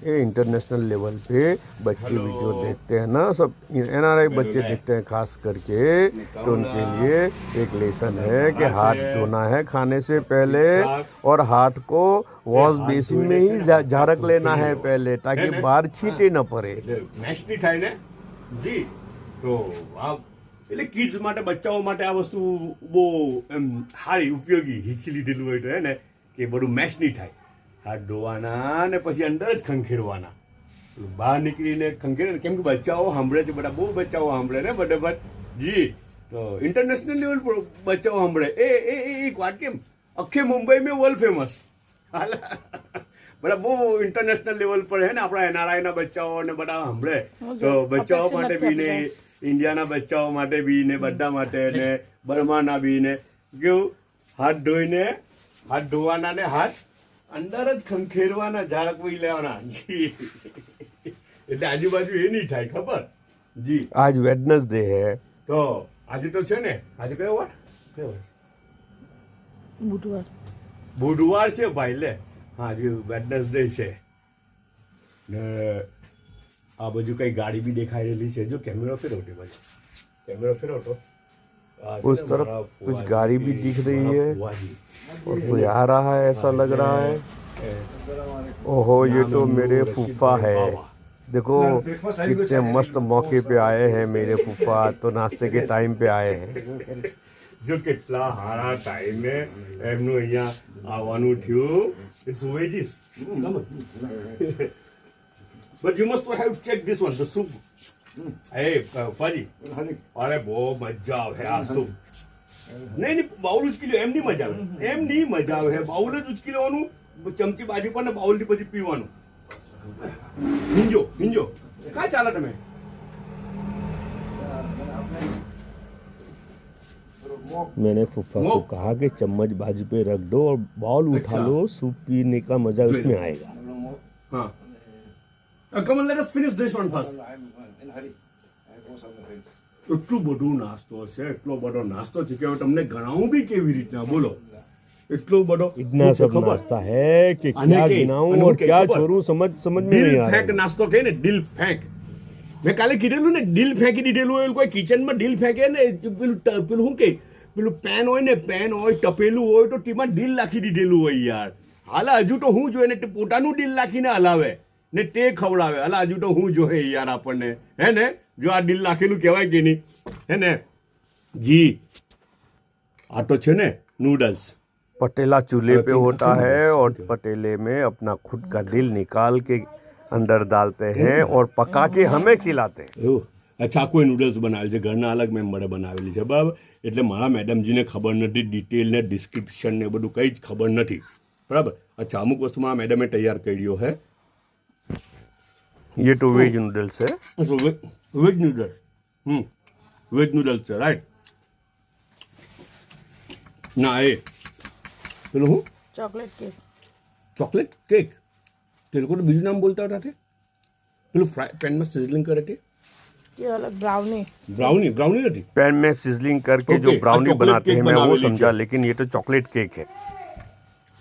ये international level पे बच्चे वीडियो देखते हैं ना, सब NRI बच्चे देखते हैं खास करके, तो उनके लिए एक लेसन है कि हाथ धोना है खाने से पहले और हाथ को वॉश बेसिन में ही झारक लेना है पहले, ताकि बाहर छींटे न पड़े। મેશ નહીં થાય ને જી, તો આ એટલે કિડ્સ માટે, બચ્ચાઓ માટે આ વસ્તુ બહુ એમ સારી ઉપયોગી શીખી લીધેલું હોય તો હે ને, કે બધું મેશ નહીં થાય, હાથ ધોવાના ને પછી અંદર જ ખંખેરવાના, બહાર નીકળીને ખંખેરે, કેમ કે બચ્ચાઓ સાંભળે છે, બધા બહુ બચ્ચાઓ સાંભળે ને બરાબર જી, તો ઇન્ટરનેશનલ લેવલ પર બચ્ચાઓ સાંભળે એ એક વાત કેમ આખે મુંબઈ में वर्ल्ड फेमस બધા બહુ ઇન્ટરનેશનલ લેવલ પર હે ને આપણા NRI ના બચ્ચાઓ ને બધા સાંભળે, તો બચ્ચાઓ માટે બી ને ઇન્ડિયાના બચ્ચાઓ માટે બી ને બધા માટે ને બર્માના બી ને કેવું હાથ ધોઈને, હાથ ધોવાના ને હાથ અંદર જ ખંખેરવાના, ઝારકવી લેવાના જી, એટલે આજુબાજુ એ નહીં થાય, ખબર જી। आज वेडनेसडे है, તો આજે તો છે ને, આજે કયો વાર, કયો વાર? બુધવાર છે ભાઈ, લે હા આજે વેડનેસડે છે ને આ બાજુ કઈ ગાડી બી દેખાઈ રહેલી છે, જો કેમેરો ફેરવટે ભાઈ, કેમેરો ફેરવતો उस तरफ कुछ गाड़ी भी दिख रही है और कोई आ रहा है, ऐसा लग रहा है। ओहो, ये तो मेरे फूफा है, देखो कितने मस्त मौके पे आए हैं मेरे फूफा, तो नाश्ते के टाइम पे आए हैं। જો કેટલા સારા ટાઈમે એમનું અહીંયા આવવાનું થયું, it's veggies but you must have check this one, the soup. એ ફરી અરે બહુ મજા આવે આ સૂપ, નહીં બાઉલ ઉચકી લો, એમ નહીં મજા આવે, એમ નહીં મજા આવે, બાઉલ જ ઉચકી લેવાનું, ચમચી બાજુ પર ને બાઉલથી પછી પીવાનું। હિંજો હિંજો કાંઈ ચાલે તમે? मैंने फूफा को कहा कि चम्मच बाजू पे रख दो और बाउल उठा लो, सूप पीने का मजा उसमें आएगा। हाँ, come on, let us finish this one first. એટલું બધું નાસ્તો છે, એટલો બધો નાસ્તો છે કે તમને ગણાવું બી કેવી રીતના, બોલો એટલો બધો इतना सब नाश्ता है कि क्या गिनाऊं और क्या छोड़ूं, समझ में नहीं आ रहा। ફેંક નાસ્તો કહે ને, ડીલ ફેંક, મેં કાલે કીધેલું ને, ડીલ ફેંકી દીધેલું હોય, કોઈ કિચનમાં ડીલ ફેંકે ને, પેલું શું કે પેલું પેન હોય ને, પેન હોય ટપેલું હોય તો તેમાં ડીલ નાખી દીધેલું હોય યાર, હાલા હજુ તો હું જોઈએ ને, પોતાનું ડીલ નાખીને હલાવે ને તે ખવડાવે, હાલા હજુ તો હું જોઈએ યાર આપણને, હે ને, જો આ ડીલ નાખેલું કહેવાય કે નહીં, હે ને જી। આ તો છે ને નૂડલ્સ, पटेला चूल्हे पे होता है और पटेले में अपना खुद का दिल निकाल के अंदर डालते हैं और पका के हमें खिलाते हैं। એવું અચ્છા, કોઈ નૂડલ્સ બનાવેલ છે, ઘરના અલગ મેમ્બરે બનાવેલી છે બરાબર, એટલે મારા મેડમજીને ખબર નથી, ડિટેલ ને ડિસ્ક્રિપ્શન ને બધું કંઈ જ ખબર નથી બરાબર। અચ્છા, અમુક વસ્તુ મારા મેડમે તૈયાર કર્યો है। ये तो वेज नूडल्स है, વેજ નૂડલ્સ, વેજ નૂડલ્સ છે રાઈટ ના, એ પેલું હું ચોકલેટ કેક, ચોકલેટ કેક, તે લોકો તો બીજું નામ બોલતા હતા, પેલું ફ્રાય પેનમાં સિઝલિંગ કરે તે ये अलग ब्राउनी, ब्राउनी, ब्राउनी नहीं पैन में सिजलिंग करके जो Okay, ब्राउनी chocolate बनाते cake हैं मैं वो बनावेली समझा, છે। लेकिन ये तो चॉकलेट केक है।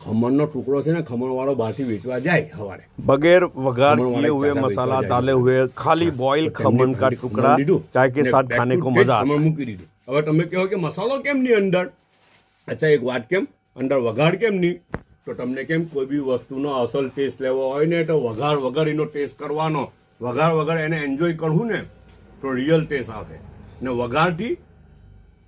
ખમણનો ટુકડો છે ને, ખમણવાળો બહારથી વેચવા જાય સવારે, बगैर वगार खमण वाले किए हुए चाचा मसाला बेचवा डाले हुए खाली बॉईल खमन का ખમણ टुकड़ा લીધું, चाय के ને साथ back खाने to को back मजा आता ખમણ મૂકી દીધું। હવે તમે કહો કે મસાલો કેમ નહીં અંદર, અચ્છા એક વાત કેમ અંદર વઘાર કેમ નહીં, તો તમને કેમ કોઈ બી વસ્તુનો અસલ ટેસ્ટ લેવો હોય ને તો વઘાર વગર એનો ટેસ્ટ કરવાનો, વઘાર વગર એને એન્જોય કરવું ને તો રિયલ ટેસ્ટ આવે, ને વઘારથી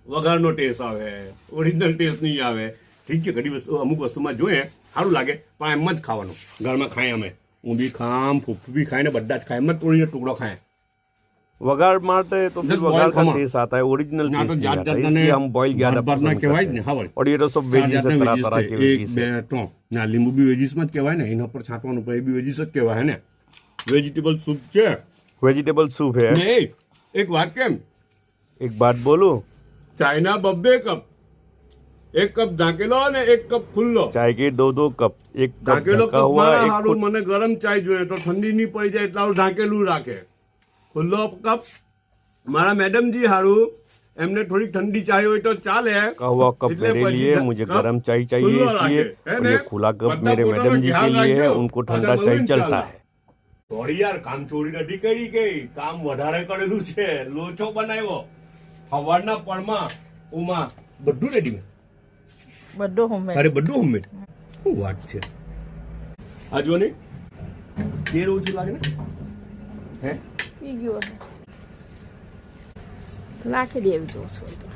વઘારનો ટેસ્ટ આવે, ઓરિજિનલ ટેસ્ટ નહીં આવે। ઠીક છે, ઘણી વસ્તુ અમુક વસ્તુમાં જોઈએ સારું લાગે, પણ એમ જ ખાવાનું, ઘરમાં ખાય અમે, હું બી ખામ, ફૂફી બી ખાય ને બધા જ ખાય, એમ જ તોડીને ટુકડો ખાય। वगार मारते हैं तो फिर Just वगार boil का खमण। टेस्ट आता है, ओरिजिनल ના टेस्ट તો नहीं જાત आता, જાતના इसलिए हम बॉईल ज्यादा ભાતના पसंद કહેવાય करते ને, हैं। હા વળી और ये तो सब ચાર वेजीज है, જાતના तरह વેજીસ तरह છે, के એક वेजीज બે है। ત્રણ ના લીંબુ બી વેજીસમાં જ કહેવાય ને, એના પર છાંટવાનું પણ એ બી વેજીસ જ કહેવાય ને। વેજીટેબલ સૂપ છે वेजिटेबल सूप है। ને એક વાત કેમ, एक बात बोलूं, ચાયના 2 કપ, 1 કપ ઢાંકેલો અને 1 કપ ખુલ્લો। चाय के 2 कप, एक कप ઢાંકેલો ढका કપ हुआ, મારા एक હારું, મને ગરમ ચાય જોઈએ તો ઠંડી નહીં પડી જાય એટલે આવું ઢાંકેલું રાખે। ખુલ્લો કપ મારા મેડમજી હારું, એમને થોડી ठंडी चाहिए हो तो चाले, का हुआ कप એટલે मेरे પછી लिए, मुझे कप गर्म चाय चाहिए ખુલ્લો इसलिए, રાખે, હે और ને? ये खुला कप બધા मेरे પોતાનો मैडम जी ખ્યાલ के लिए है, રાખજો, उनको પાછા ठंडा चाय મળીને चलता ચાલવા। है। થોડી યાર કામ ચોરી નથી કરી કે કામ વધારે કરેલું છે. લોચો બનાવ્યો સવારના પરમાં ઉમાં બધું રેડી. બધો હોમમેડ. અરે બધું હોમમેડ. શું વાત છે આ જો ને તેલ ઓછું લાગે ને હે પી ગયો હશે. તો નાખી દેવી જો છો તો.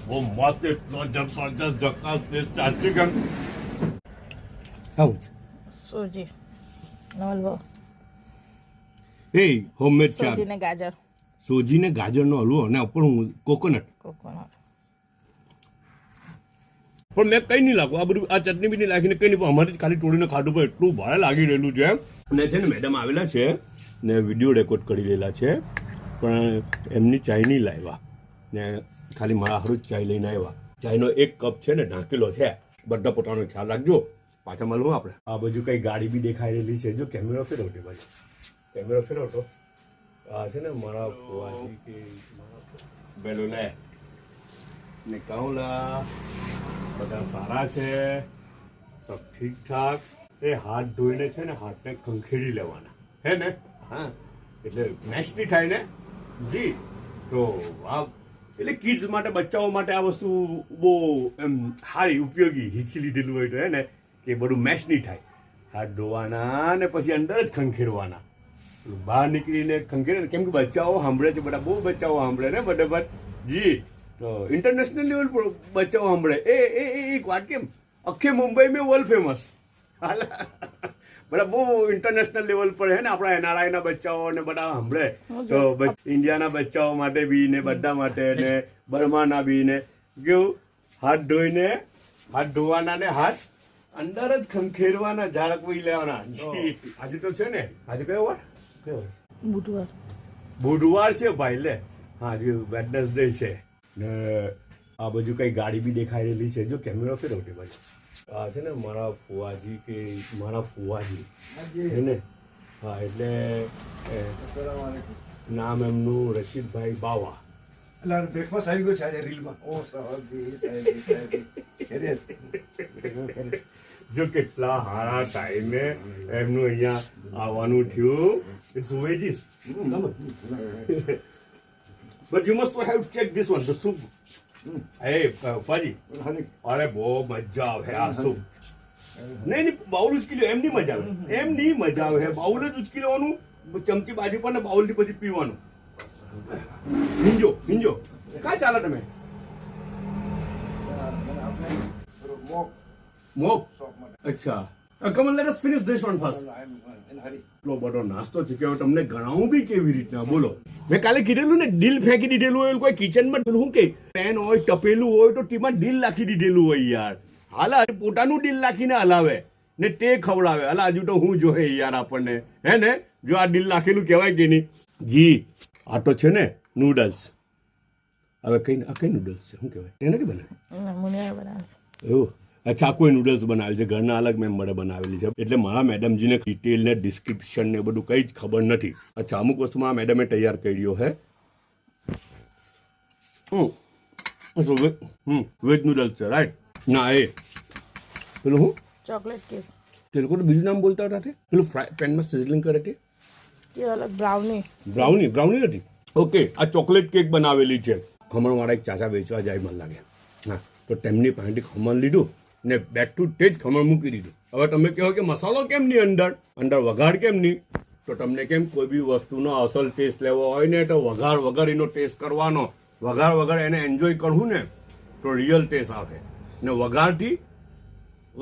બહુ મસ્ત એટલો જબરજસ્ત જકાસ ટેસ્ટ ચાલતી કેમ આવું સોજી નવલવો એ હોમમેડ ચા સોજી ને ગાજર સોજી ને ગાજરનો હલવો અને ઉપર કોકોનટ કોકોનટ. પણ મેં કઈ નહીં લાગુ આ બધું આ ચટણી બી નહીં લાગીને કઈ નહીં પણ અમારે જ ખાલી તોડીને ખાધું પણ એટલું ભારે લાગી રહેલું છે ને છે ને મેડમ આવેલા છે ને વિડીયો રેકોર્ડ કરી રહેલા છે પણ એમની ચાય નહીં લાવ્યા ને ખાલી મારા હારું જ ચાય લઈને આવ્યા. ચાયનો 1 કપ છે ને ઢાંકેલો છે. બધા પોતાનો ખ્યાલ રાખજો. પાછા મળવું આપણે. આ બાજુ કઈ ગાડી બી દેખાઈ રહેલી છે. જો કેમેરો ફેરવટે ભાઈ કેમેરો ફેરવતો આ છે ને મારા ફુવાજી કે બેલો લે ને કહું લા બધા સારા છે સબ ઠીક ઠાક. એ હાથ ધોઈને છે ને હાથને ખંખેરી લેવાના હે ને. હા એટલે મેચ નહીં થાય ને જી. તો આ એટલે કિડ્સ માટે બચ્ચાઓ માટે આ વસ્તુ બહુ એમ સારી ઉપયોગી શીખી લીધેલું હોય તો હે ને કે બધું મેચ નહીં થાય. હાથ ધોવાના ને પછી અંદર જ ખંખેરવાના. બહાર નીકળીને ખંખેરે કેમ કે બચ્ચાઓ સાંભળે છે બધા બહુ બચ્ચાઓ સાંભળે ને બધા જી. તો ઇન્ટરનેશનલ લેવલ પર બચ્ચાઓ સાંભળે એ એક વાત કેમ આખે મુંબઈ મેં વર્લ્ડ ફેમસ બધા બહુ ઇન્ટરનેશનલ લેવલ પર હે ને આપણા એનઆરઆઈ ના બચ્ચાઓ ને બધા સાંભળે તો ઇન્ડિયાના બચ્ચાઓ માટે બી ને બધા માટે ને બર્માના બી ને કેવું હાથ ધોઈને હાથ ધોવાના ને હાથ અંદર જ ખંખેરવાના ઝાડકવી લેવાના. આજે તો છે ને આજે કયો વાર બુધવાર. બુધવાર છે ભાઈ લે. હા આજે વેડનસડે છે ને આ બાજુ કઈ ગાડી બી દેખાઈ રહેલી છે. જો કેમેરો ફેરવટે ભાઈ આ છે ને મારા ફુવાજી કે મારા ફુવાજી હે ને. હા એટલે નામ એમનું રશીદભાઈ બાવા. બ્રેકફાસ્ટ આવી ગયો છે આજે રીલમાં. ઓ સાહેબ જો કેટલા સારા ટાઈમે એમનું અહીંયા આવવાનું થયું. It's veggies but you must have check this one the soup. એ ફાજી અરે બહુ મજા આવે આ સૂપ. નહીં બાઉલ ઉચકી લો. એમ નહીં મજા આવે એમ નહીં મજા આવે. બાઉલ જ ઉચકી લેવાનું ચમચી બાજુ પર ને બાઉલ થી પછી પીવાનું. હિંજો કાંઈ ચાલે તમે મોક અચ્છા come let us finish this one first. એટલો બધો નાસ્તો છે કે તમને ગણાવું બી કેવી રીતના બોલો. મેં કાલે કીધેલું ને ડીલ ફેંકી દીધેલું હોય કોઈ કિચનમાં શું કે પેન હોય ટપેલું હોય તો તેમાં ડીલ નાખી દીધેલું હોય યાર. હાલા પોતાનું ડીલ નાખીને હલાવે ને તે ખવડાવે. હાલા હજુ તો હું જોહે યાર આપણને હે ને. જો આ ડીલ નાખેલું કહેવાય કે નહીં જી. આ તો છે ને નૂડલ્સ. હવે કઈ નૂડલ્સ છે શું કહેવાય તેને કે બનાવે મુનિયા બનાવે એવું. અચ્છા કોઈ નૂડલ્સ બનાવેલી છે ઘરના અલગ મેમ્બરે બનાવેલી છે એટલે મારા મેડમજીને ડિટેલ ને ડિસ્ક્રિપ્શન ને બધું કંઈ જ ખબર નથી. અચ્છા અમુક વસ્તુમાં આ મેડમે તૈયાર કર્યો હે. વેજ નૂડલ્સ છે રાઈટ. ના એ પેલું હું ચોકલેટ કેક. તે લોકો તો બીજું નામ બોલતા હતા પેલું ફ્રાય પેનમાં સિઝલિંગ કરે તે તે અલગ બ્રાઉની. બ્રાઉની નથી. ઓકે આ ચોકલેટ કેક બનાવેલી છે. ખમણવાળા એક ચાચા વેચવા જાય મને લાગે. હા તો તેમની પાસેથી ખમણ લીધું ને બેક ટુ તે જ ખમણ મૂકી દીધું. હવે તમે કહો કે મસાલો કેમ નહીં અંદર વઘાર કેમ નહીં. તો તમને કેમ કોઈ બી વસ્તુનો અસલ ટેસ્ટ લેવો હોય ને તો વઘાર વગર એનો ટેસ્ટ કરવાનો. વઘાર વગર એને એન્જોય કરવું ને તો રિયલ ટેસ્ટ આવે ને વઘારથી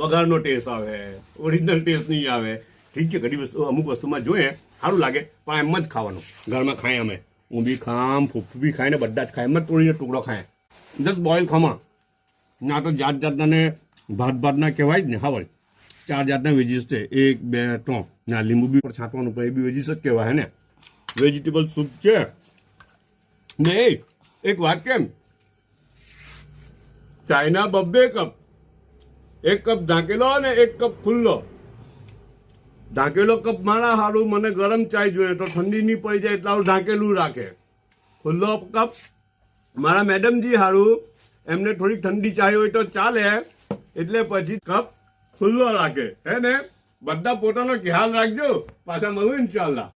વઘારનો ટેસ્ટ આવે ઓરિજિનલ ટેસ્ટ નહીં આવે. ઠીક છે ઘણી વસ્તુ અમુક વસ્તુમાં જોઈએ સારું લાગે પણ એમ જ ખાવાનું. ઘરમાં ખાય અમે હું બી ખામ ફૂફું બી ખાય ને બધા જ ખાય એમ જ તોડીને ટુકડો ખાય જસ્ટ બોઇલ ખમણ. ના તો જાતના ને ભાતના કહેવાય જ ને. હા ભાઈ 4 જાતના વેજીસ છે 1 2 3 ના લીંબુ બી પર છાંટવાનું પણ એ બી વેજીસ જ કહેવાય હે ને. વેજીટેબલ સૂપ છે ને. એક વાત કેમ ચાઇના 2 કપ 1 કપ ઢાંકેલો ને 1 કપ ખુલ્લો. ઢાંકેલો કપ મારા સારું મને ગરમ ચાય જોઈએ તો ઠંડી નહીં પડી જાય એટલા ઢાંકેલું રાખે. ખુલ્લો કપ મારા મેડમજી સારું એમને થોડી ઠંડી ચાય હોય તો ચાલે એટલે પછી કપ ખુલ્લો રાખે હે ને. બધા પોતાનો ખ્યાલ રાખજો. પાછા મળું ઇન્શાલ્લાહ.